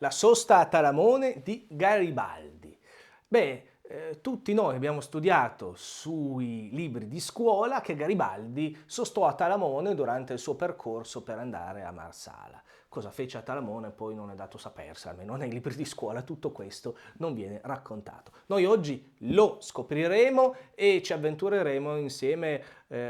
La sosta a Talamone di Garibaldi. Tutti noi abbiamo studiato sui libri di scuola che Garibaldi sostò a Talamone durante il suo percorso per andare a Marsala. Cosa fece a Talamone poi non è dato sapersi, almeno nei libri di scuola tutto questo non viene raccontato. Noi oggi lo scopriremo e ci avventureremo insieme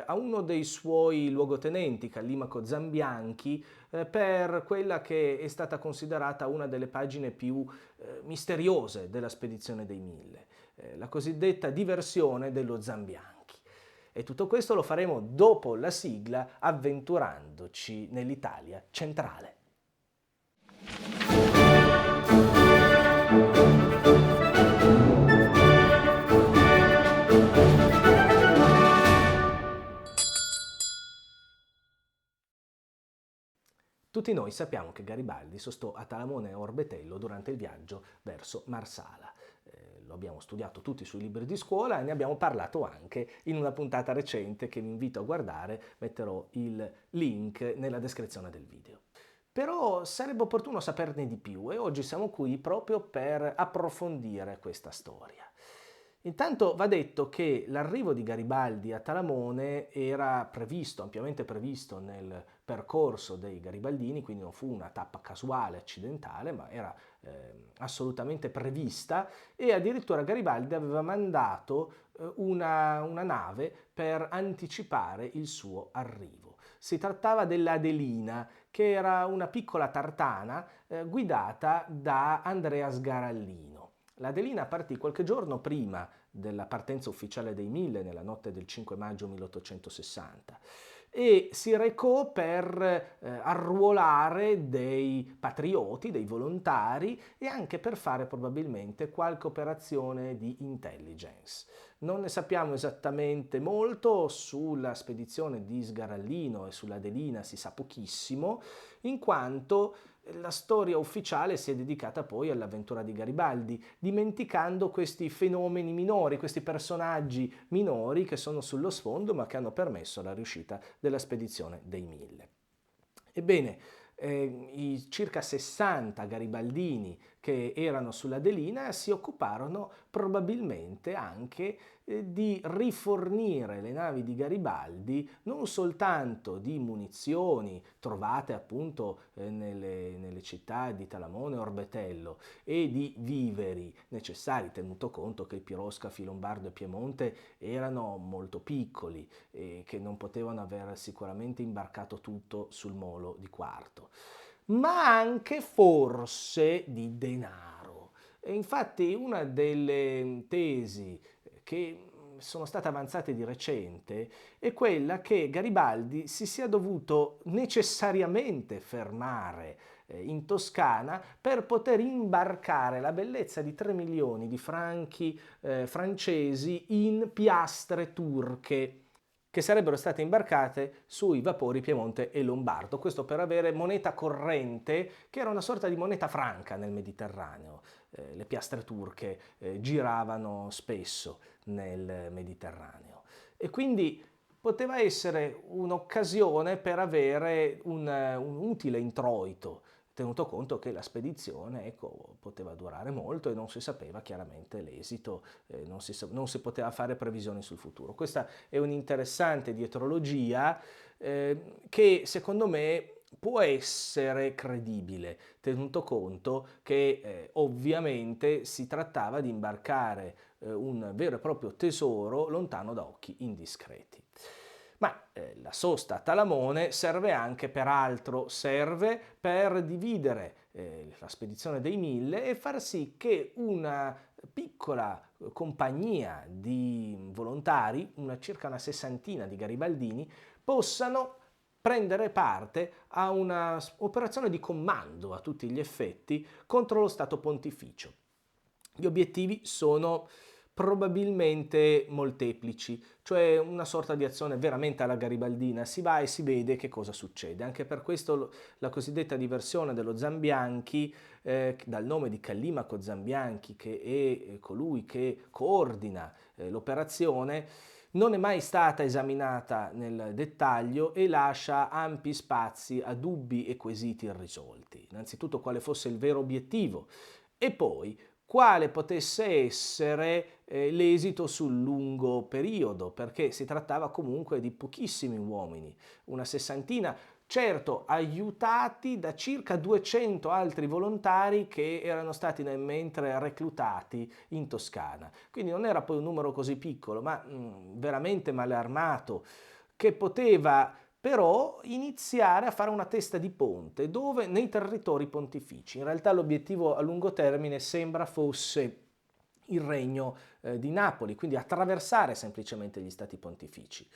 a uno dei suoi luogotenenti, Callimaco Zambianchi, per quella che è stata considerata una delle pagine più misteriose della spedizione dei Mille, la cosiddetta diversione dello Zambianchi. E tutto questo lo faremo dopo la sigla, avventurandoci nell'Italia centrale. Tutti noi sappiamo che Garibaldi sostò a Talamone e Orbetello durante il viaggio verso Marsala. Lo abbiamo studiato tutti sui libri di scuola e ne abbiamo parlato anche in una puntata recente che vi invito a guardare, metterò il link nella descrizione del video. Però sarebbe opportuno saperne di più e oggi siamo qui proprio per approfondire questa storia. Intanto va detto che l'arrivo di Garibaldi a Talamone era previsto, ampiamente previsto nel percorso dei garibaldini, quindi non fu una tappa casuale, accidentale, ma era assolutamente prevista e addirittura Garibaldi aveva mandato una nave per anticipare il suo arrivo. Si trattava dell'Adelina, che era una piccola tartana guidata da Andrea Sgarallino. L'Adelina partì qualche giorno prima della partenza ufficiale dei Mille, nella notte del 5 maggio 1860, e si recò per arruolare dei patrioti, dei volontari e anche per fare probabilmente qualche operazione di intelligence. Non ne sappiamo esattamente molto, sulla spedizione di Sgarallino e sull'Adelina si sa pochissimo, in quanto la storia ufficiale si è dedicata poi all'avventura di Garibaldi, dimenticando questi fenomeni minori, questi personaggi minori che sono sullo sfondo ma che hanno permesso la riuscita della spedizione dei Mille. Ebbene, i circa 60 garibaldini che erano sull'Adelina si occuparono probabilmente anche di rifornire le navi di Garibaldi non soltanto di munizioni trovate appunto nelle città di Talamone e Orbetello e di viveri necessari, tenuto conto che i piroscafi Lombardo e Piemonte erano molto piccoli e che non potevano aver sicuramente imbarcato tutto sul molo di Quarto, ma anche forse di denaro. E infatti una delle tesi che sono state avanzate di recente è quella che Garibaldi si sia dovuto necessariamente fermare in Toscana per poter imbarcare la bellezza di 3 milioni di franchi francesi in piastre turche che sarebbero state imbarcate sui vapori Piemonte e Lombardo, questo per avere moneta corrente, che era una sorta di moneta franca nel Mediterraneo. Le piastre turche giravano spesso nel Mediterraneo e quindi poteva essere un'occasione per avere un utile introito, tenuto conto che la spedizione ecco, poteva durare molto e non si sapeva chiaramente l'esito, non si poteva fare previsioni sul futuro. Questa è un'interessante dietrologia che secondo me può essere credibile, tenuto conto che ovviamente si trattava di imbarcare un vero e proprio tesoro lontano da occhi indiscreti. Ma la sosta a Talamone serve anche per altro, serve per dividere la spedizione dei Mille e far sì che una piccola compagnia di volontari, circa una sessantina di garibaldini, possano prendere parte a un'operazione di comando a tutti gli effetti contro lo Stato Pontificio. Gli obiettivi sono probabilmente molteplici, cioè una sorta di azione veramente alla garibaldina, si va e si vede che cosa succede. Anche per questo la cosiddetta diversione dello Zambianchi, dal nome di Callimaco Zambianchi, che è colui che coordina l'operazione, Non è mai stata esaminata nel dettaglio e lascia ampi spazi a dubbi e quesiti irrisolti. Innanzitutto quale fosse il vero obiettivo e poi quale potesse essere l'esito sul lungo periodo, perché si trattava comunque di pochissimi uomini, una sessantina, certo aiutati da circa 200 altri volontari che erano stati nel mentre reclutati in Toscana. Quindi non era poi un numero così piccolo, ma veramente male armato, che poteva però iniziare a fare una testa di ponte dove nei territori pontifici. In realtà l'obiettivo a lungo termine sembra fosse il regno di Napoli, quindi attraversare semplicemente gli stati pontifici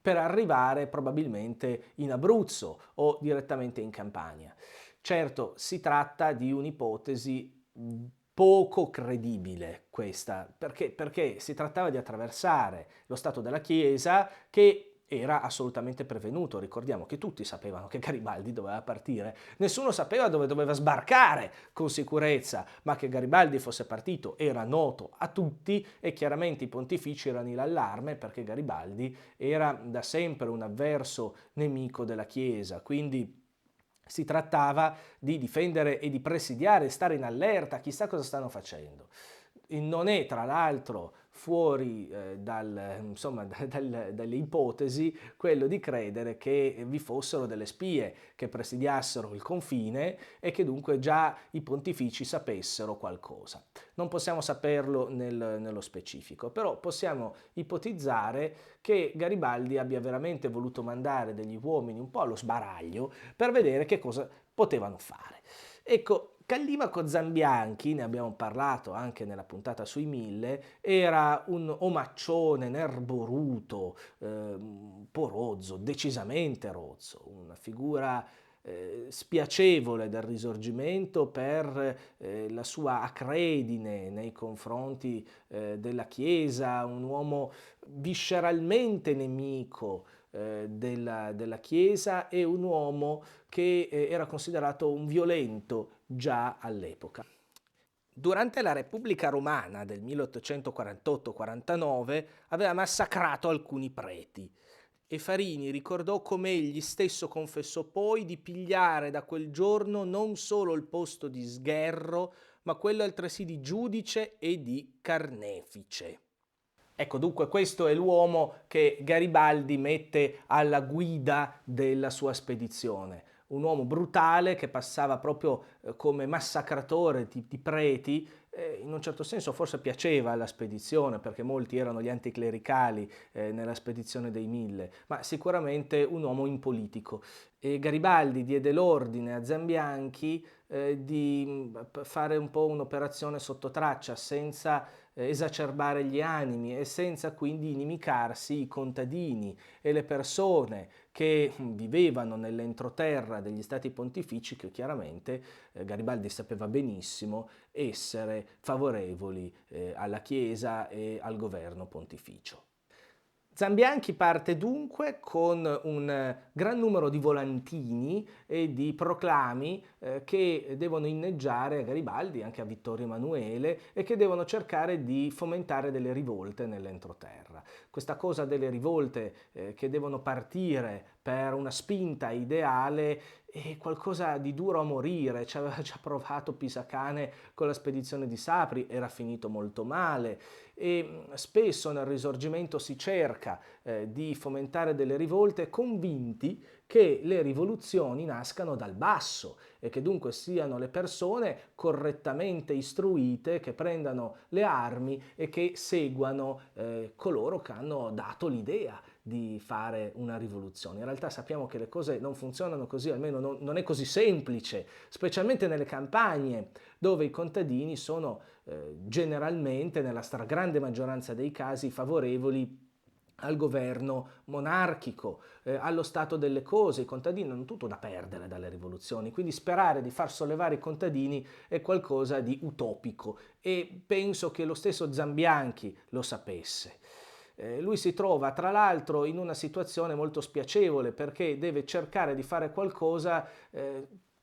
per arrivare probabilmente in Abruzzo o direttamente in Campania. Certo, si tratta di un'ipotesi poco credibile questa, perché si trattava di attraversare lo Stato della Chiesa che era assolutamente prevenuto. Ricordiamo che tutti sapevano che Garibaldi doveva partire, nessuno sapeva dove doveva sbarcare con sicurezza, ma che Garibaldi fosse partito era noto a tutti e chiaramente i pontifici erano in allarme perché Garibaldi era da sempre un avverso nemico della Chiesa, quindi si trattava di difendere e di presidiare, stare in allerta, chissà cosa stanno facendo. Non è tra l'altro fuori dalle ipotesi quello di credere che vi fossero delle spie che presidiassero il confine e che dunque già i pontifici sapessero qualcosa. Non possiamo saperlo nello specifico, però possiamo ipotizzare che Garibaldi abbia veramente voluto mandare degli uomini un po' allo sbaraglio per vedere che cosa potevano fare. Ecco, Callimaco Zambianchi, ne abbiamo parlato anche nella puntata sui 1000, era un omaccione nerboruto, un po' rozzo, decisamente rozzo, una figura spiacevole del Risorgimento per la sua acredine nei confronti della Chiesa, un uomo visceralmente nemico della Chiesa e un uomo che era considerato un violento già all'epoca. Durante la Repubblica Romana del 1848-49 aveva massacrato alcuni preti e Farini ricordò come egli stesso confessò poi di pigliare da quel giorno non solo il posto di sgherro, ma quello altresì di giudice e di carnefice. Ecco, dunque questo è l'uomo che Garibaldi mette alla guida della sua spedizione. Un uomo brutale che passava proprio come massacratore di preti, in un certo senso forse piaceva alla spedizione perché molti erano gli anticlericali nella spedizione dei 1000, ma sicuramente un uomo impolitico. E Garibaldi diede l'ordine a Zambianchi di fare un po' un'operazione sotto traccia senza esacerbare gli animi e senza quindi inimicarsi i contadini e le persone che vivevano nell'entroterra degli stati pontifici che chiaramente Garibaldi sapeva benissimo essere favorevoli alla Chiesa e al governo pontificio. Zambianchi parte dunque con un gran numero di volantini e di proclami che devono inneggiare a Garibaldi, anche a Vittorio Emanuele, e che devono cercare di fomentare delle rivolte nell'entroterra. Questa cosa delle rivolte che devono partire per una spinta ideale è qualcosa di duro a morire, ci aveva già provato Pisacane con la spedizione di Sapri, era finito molto male e spesso nel Risorgimento si cerca di fomentare delle rivolte convinti che le rivoluzioni nascano dal basso e che dunque siano le persone correttamente istruite che prendano le armi e che seguano coloro che hanno dato l'idea di fare una rivoluzione. In realtà sappiamo che le cose non funzionano così, almeno non è così semplice, specialmente nelle campagne dove i contadini sono generalmente, nella stragrande maggioranza dei casi, favorevoli al governo monarchico, allo stato delle cose. I contadini hanno tutto da perdere dalle rivoluzioni, quindi sperare di far sollevare i contadini è qualcosa di utopico e penso che lo stesso Zambianchi lo sapesse. Lui si trova tra l'altro in una situazione molto spiacevole perché deve cercare di fare qualcosa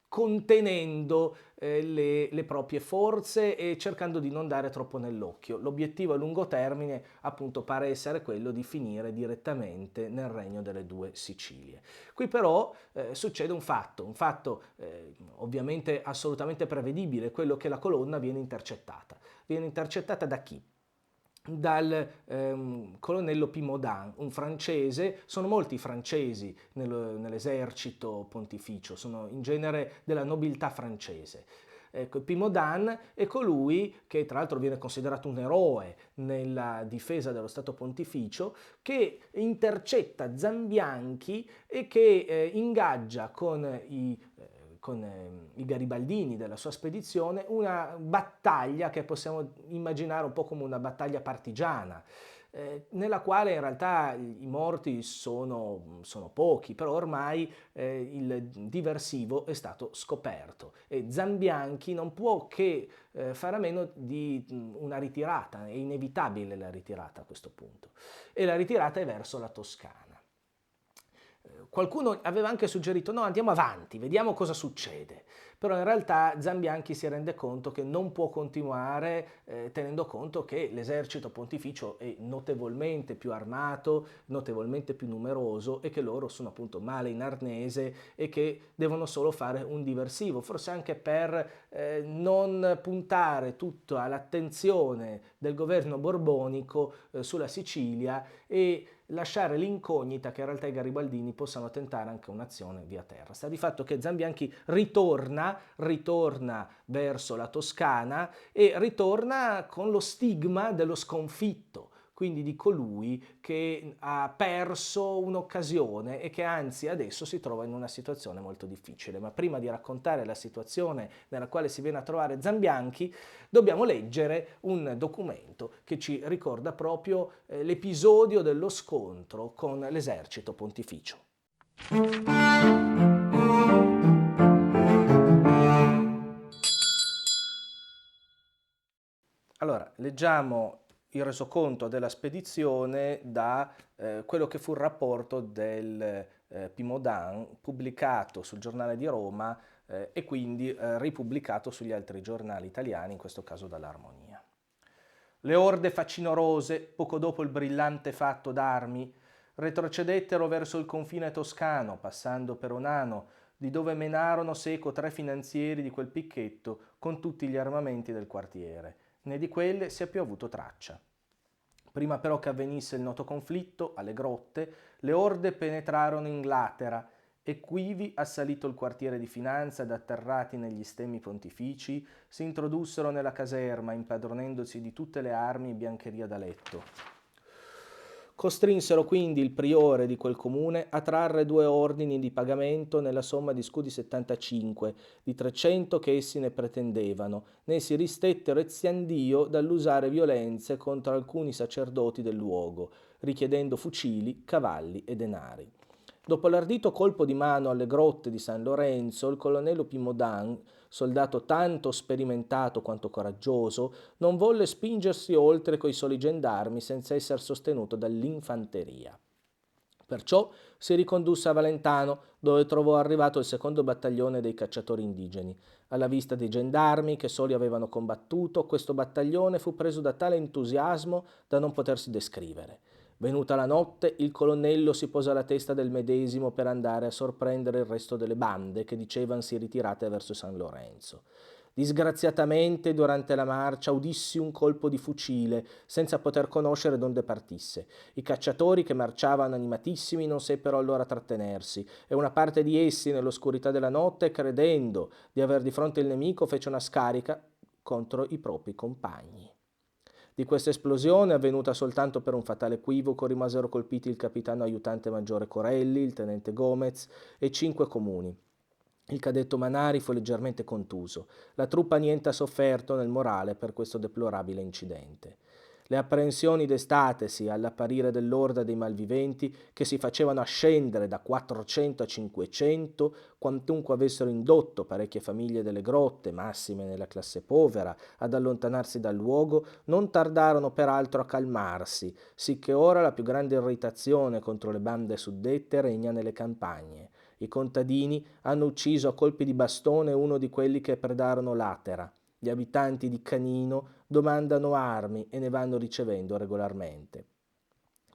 contenendo le proprie forze e cercando di non dare troppo nell'occhio. L'obiettivo a lungo termine appunto pare essere quello di finire direttamente nel regno delle due Sicilie. Qui però succede un fatto ovviamente assolutamente prevedibile, quello che la colonna viene intercettata. Viene intercettata da chi? Dal colonnello Pimodan, un francese. Sono molti i francesi nell'esercito pontificio, sono in genere della nobiltà francese. Ecco, Pimodan è colui che tra l'altro viene considerato un eroe nella difesa dello Stato Pontificio, che intercetta Zambianchi e che ingaggia con i garibaldini della sua spedizione una battaglia che possiamo immaginare un po' come una battaglia partigiana, nella quale in realtà i morti sono pochi, però ormai il diversivo è stato scoperto e Zambianchi non può che fare a meno di una ritirata, è inevitabile la ritirata a questo punto, e la ritirata è verso la Toscana. Qualcuno aveva anche suggerito no, andiamo avanti, vediamo cosa succede, però in realtà Zambianchi si rende conto che non può continuare tenendo conto che l'esercito pontificio è notevolmente più armato, notevolmente più numeroso e che loro sono appunto male in arnese e che devono solo fare un diversivo, forse anche per non puntare tutta l'attenzione del governo borbonico sulla Sicilia e lasciare l'incognita che in realtà i garibaldini possano tentare anche un'azione via terra. Sta di fatto che Zambianchi ritorna verso la Toscana e ritorna con lo stigma dello sconfitto, quindi di colui che ha perso un'occasione e che anzi adesso si trova in una situazione molto difficile. Ma prima di raccontare la situazione nella quale si viene a trovare Zambianchi, dobbiamo leggere un documento che ci ricorda proprio l'episodio dello scontro con l'esercito pontificio. Allora, leggiamo il resoconto della spedizione da quello che fu il rapporto del Pimodan, pubblicato sul Giornale di Roma e quindi ripubblicato sugli altri giornali italiani, in questo caso dall'Armonia. Le orde facinorose, poco dopo il brillante fatto d'armi, retrocedettero verso il confine toscano, passando per Onano, di dove menarono seco 3 finanzieri di quel picchetto con tutti gli armamenti del quartiere. Né di quelle si è più avuto traccia. Prima però che avvenisse il noto conflitto, alle grotte, le orde penetrarono in Glatera e quivi, assalito il quartiere di finanza ed atterrati negli stemmi pontifici, si introdussero nella caserma, impadronendosi di tutte le armi e biancheria da letto. Costrinsero quindi il priore di quel comune a trarre 2 ordini di pagamento nella somma di scudi 75, di 300 che essi ne pretendevano, né si ristettero eziandio dall'usare violenze contro alcuni sacerdoti del luogo, richiedendo fucili, cavalli e denari. Dopo l'ardito colpo di mano alle grotte di San Lorenzo, il colonnello Pimodan, soldato tanto sperimentato quanto coraggioso, non volle spingersi oltre coi soli gendarmi senza essere sostenuto dall'infanteria. Perciò si ricondusse a Valentano, dove trovò arrivato il 2° battaglione dei cacciatori indigeni. Alla vista dei gendarmi che soli avevano combattuto, questo battaglione fu preso da tale entusiasmo da non potersi descrivere. Venuta la notte, il colonnello si pose alla testa del medesimo per andare a sorprendere il resto delle bande che dicevansi ritirate verso San Lorenzo. Disgraziatamente, durante la marcia, udissi un colpo di fucile, senza poter conoscere donde partisse. I cacciatori che marciavano animatissimi non seppero allora trattenersi, e una parte di essi, nell'oscurità della notte, credendo di aver di fronte il nemico, fece una scarica contro i propri compagni. Di questa esplosione, avvenuta soltanto per un fatale equivoco, rimasero colpiti il capitano aiutante maggiore Corelli, il tenente Gomez e 5 comuni. Il cadetto Manari fu leggermente contuso. La truppa niente ha sofferto nel morale per questo deplorabile incidente. Le apprensioni destatesi all'apparire dell'orda dei malviventi, che si facevano ascendere da 400 a 500, quantunque avessero indotto parecchie famiglie delle grotte, massime nella classe povera, ad allontanarsi dal luogo, non tardarono peraltro a calmarsi, sicché ora la più grande irritazione contro le bande suddette regna nelle campagne. I contadini hanno ucciso a colpi di bastone uno di quelli che predarono Latera. Gli abitanti di Canino domandano armi e ne vanno ricevendo regolarmente.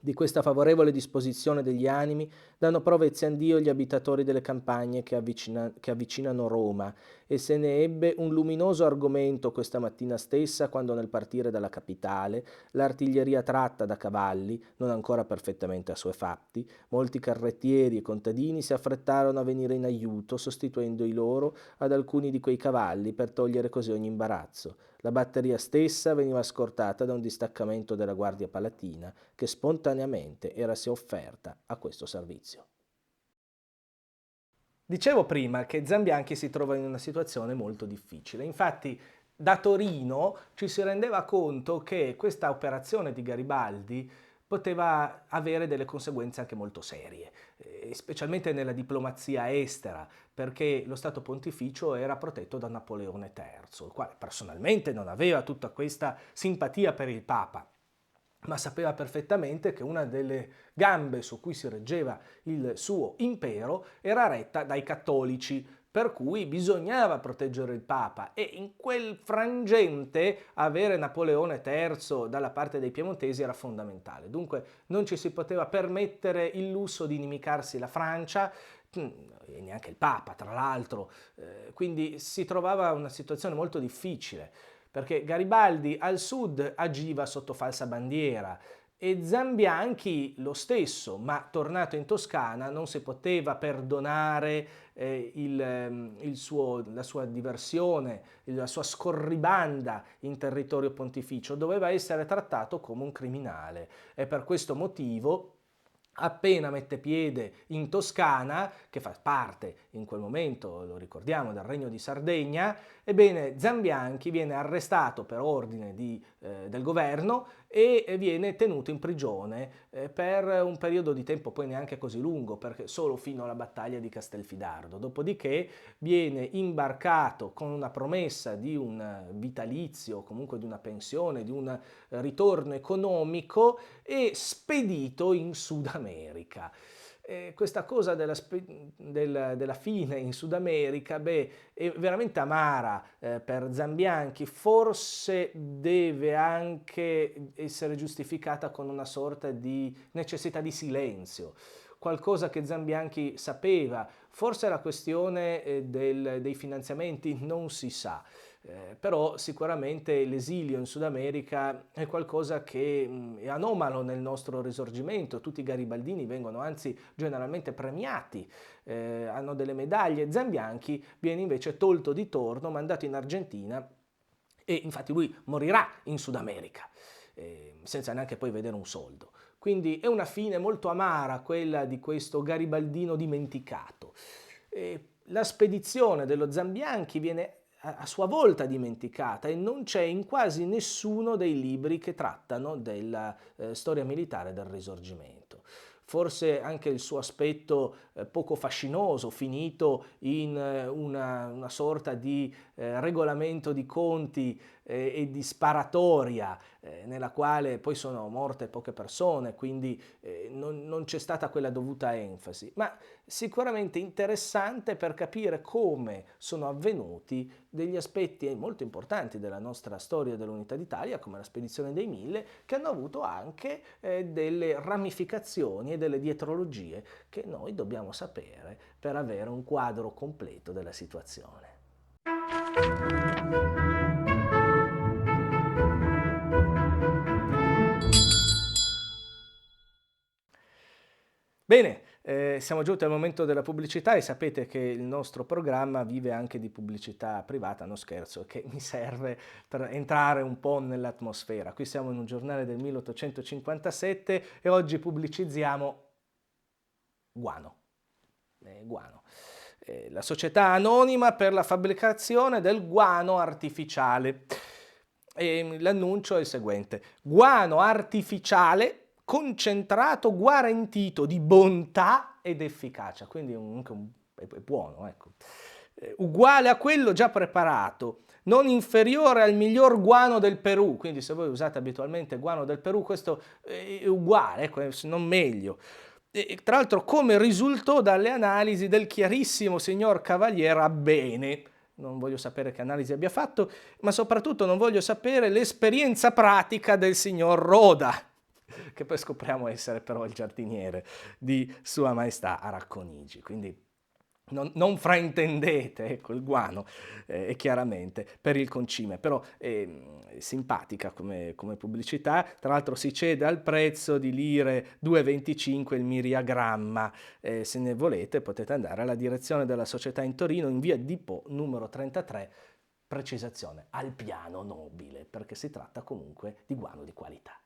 Di questa favorevole disposizione degli animi danno prova Dio gli abitatori delle campagne che avvicinano Roma, e se ne ebbe un luminoso argomento questa mattina stessa quando nel partire dalla capitale l'artiglieria tratta da cavalli, non ancora perfettamente assuefatti, molti carrettieri e contadini si affrettarono a venire in aiuto, sostituendo i loro ad alcuni di quei cavalli per togliere così ogni imbarazzo. La batteria stessa veniva scortata da un distaccamento della Guardia Palatina che spontaneamente erasi offerta a questo servizio. Dicevo prima che Zambianchi si trova in una situazione molto difficile. Infatti, da Torino ci si rendeva conto che questa operazione di Garibaldi poteva avere delle conseguenze anche molto serie, specialmente nella diplomazia estera, perché lo Stato Pontificio era protetto da Napoleone III, il quale personalmente non aveva tutta questa simpatia per il Papa, ma sapeva perfettamente che una delle gambe su cui si reggeva il suo impero era retta dai cattolici, per cui bisognava proteggere il Papa, e in quel frangente avere Napoleone III dalla parte dei piemontesi era fondamentale. Dunque non ci si poteva permettere il lusso di inimicarsi la Francia, e neanche il Papa tra l'altro, quindi si trovava una situazione molto difficile, perché Garibaldi al sud agiva sotto falsa bandiera e Zambianchi lo stesso, ma tornato in Toscana non si poteva perdonare la sua diversione, la sua scorribanda in territorio pontificio, doveva essere trattato come un criminale, e per questo motivo appena mette piede in Toscana, che fa parte in quel momento, lo ricordiamo, del Regno di Sardegna, ebbene Zambianchi viene arrestato per ordine del governo e viene tenuto in prigione per un periodo di tempo poi neanche così lungo, perché solo fino alla battaglia di Castelfidardo. Dopodiché viene imbarcato con una promessa di un vitalizio, comunque di una pensione, di un ritorno economico, e spedito in Sud America. Questa cosa della fine in Sud America, è veramente amara per Zambianchi, forse deve anche essere giustificata con una sorta di necessità di silenzio, qualcosa che Zambianchi sapeva, forse la questione dei finanziamenti non si sa. Però sicuramente l'esilio in Sud America è qualcosa che è anomalo nel nostro risorgimento. Tutti i garibaldini vengono anzi generalmente premiati, hanno delle medaglie. Zambianchi viene invece tolto di torno, mandato in Argentina, e infatti lui morirà in Sud America, senza neanche poi vedere un soldo. Quindi è una fine molto amara quella di questo garibaldino dimenticato. La spedizione dello Zambianchi viene a sua volta dimenticata e non c'è in quasi nessuno dei libri che trattano della storia militare del Risorgimento. Forse anche il suo aspetto poco fascinoso, finito in una sorta di regolamento di conti e di sparatoria, nella quale poi sono morte poche persone, quindi non c'è stata quella dovuta enfasi, ma sicuramente interessante per capire come sono avvenuti degli aspetti molto importanti della nostra storia dell'Unità d'Italia, come la spedizione dei Mille, che hanno avuto anche delle ramificazioni e delle dietrologie che noi dobbiamo sapere per avere un quadro completo della situazione. Bene, siamo giunti al momento della pubblicità e sapete che il nostro programma vive anche di pubblicità privata, no scherzo, che mi serve per entrare un po' nell'atmosfera. Qui siamo in un giornale del 1857 e oggi pubblicizziamo Guano. Guano. La società anonima per la fabbricazione del guano artificiale. L'annuncio è il seguente: guano artificiale concentrato guarantito di bontà ed efficacia, quindi è buono, ecco. Uguale a quello già preparato, non inferiore al miglior guano del Perù, quindi se voi usate abitualmente guano del Perù, questo è uguale, ecco, non meglio. E tra l'altro come risultò dalle analisi del chiarissimo signor Cavaliere Abbene. Non voglio sapere che analisi abbia fatto, ma soprattutto non voglio sapere l'esperienza pratica del signor Roda, che poi scopriamo essere però il giardiniere di Sua Maestà a Racconigi. Quindi non fraintendete, ecco, il guano, chiaramente, per il concime, però è simpatica come pubblicità. Tra l'altro si cede al prezzo di lire 2,25 il miriagramma. Se ne volete potete andare alla direzione della società in Torino, in via di Po numero 33, precisazione al piano nobile, perché si tratta comunque di guano di qualità.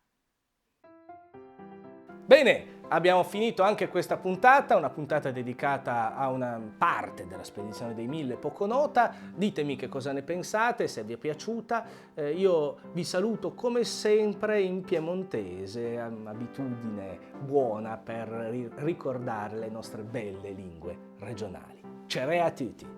Bene, abbiamo finito anche questa puntata, una puntata dedicata a una parte della spedizione dei 1000 poco nota. Ditemi che cosa ne pensate, se vi è piaciuta. Io vi saluto come sempre in piemontese, abitudine buona per ricordare le nostre belle lingue regionali. Cerea a tutti!